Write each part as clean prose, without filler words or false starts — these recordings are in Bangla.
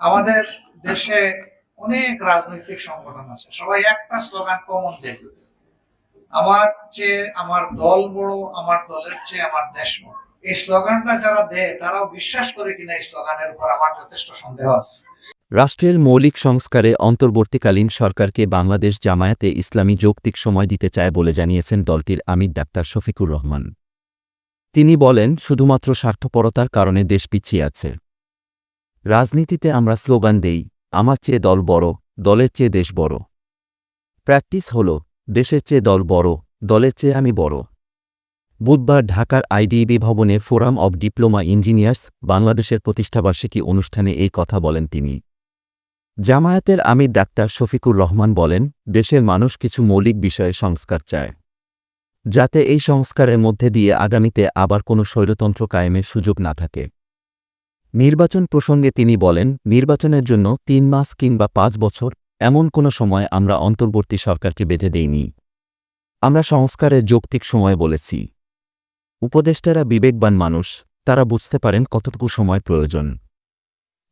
আমাদের দেশে অনেক রাজনৈতিক সংগঠন আছে, সবাই একটা স্লোগান কমন দেয়, আমার চেয়ে আমার দল বড়, আমার দলের চেয়ে আমার দেশ বড়। এই স্লোগানটা যারা দেয় তারাও বিশ্বাস করে কিনা এই স্লোগানের উপর আমার যথেষ্ট সন্দেহ আছে। রাষ্ট্রের মৌলিক সংস্কারে অন্তর্বর্তীকালীন সরকারকে বাংলাদেশ জামায়াতে ইসলামী যৌক্তিক সময় দিতে চায় বলে জানিয়েছেন দলটির আমির ডাক্তার শফিকুর রহমান। তিনি বলেন, শুধুমাত্র স্বার্থপরতার কারণে দেশ পিছিয়ে আছে। রাজনীতিতে আমরা স্লোগান দেই, আমার চেয়ে দল বড়, দলের চেয়ে দেশ বড়। প্র্যাকটিস হল, দেশের চেয়ে দল বড়, দলের চেয়ে আমি বড়। বুধবার ঢাকার আইডিবি ভবনে ফোরাম অব ডিপ্লোমা ইঞ্জিনিয়ার্স বাংলাদেশের প্রতিষ্ঠাবার্ষিকী অনুষ্ঠানে এই কথা বলেন তিনি। জামায়াতের আমির ডাক্তার শফিকুর রহমান বলেন, দেশের মানুষ কিছু মৌলিক বিষয়ে সংস্কার চায়, যাতে এই সংস্কারের মধ্যে দিয়ে আগামীতে আবার কোনো স্বৈরতন্ত্র কায়েমের সুযোগ না থাকে। নির্বাচন প্রসঙ্গে তিনি বলেন, নির্বাচনের জন্য ৩ মাস কিংবা ৫ বছর এমন কোনো সময় আমরা অন্তর্বর্তী সরকারকে বেঁধে দেইনি। আমরা সংস্কারের যৌক্তিক সময় বলেছি। উপদেষ্টারা বিবেকবান মানুষ, তারা বুঝতে পারেন কতটুকু সময় প্রয়োজন।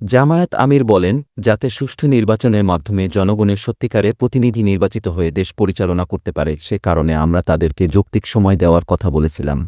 জামায়াত আমির বলেন, যাতে সুষ্ঠু নির্বাচনের মাধ্যমে জনগণের সত্যিকারের প্রতিনিধি নির্বাচিত হয়ে দেশ পরিচালনা করতে পারে, সে কারণে আমরা তাদেরকে যৌক্তিক সময় দেওয়ার কথা বলেছিলাম।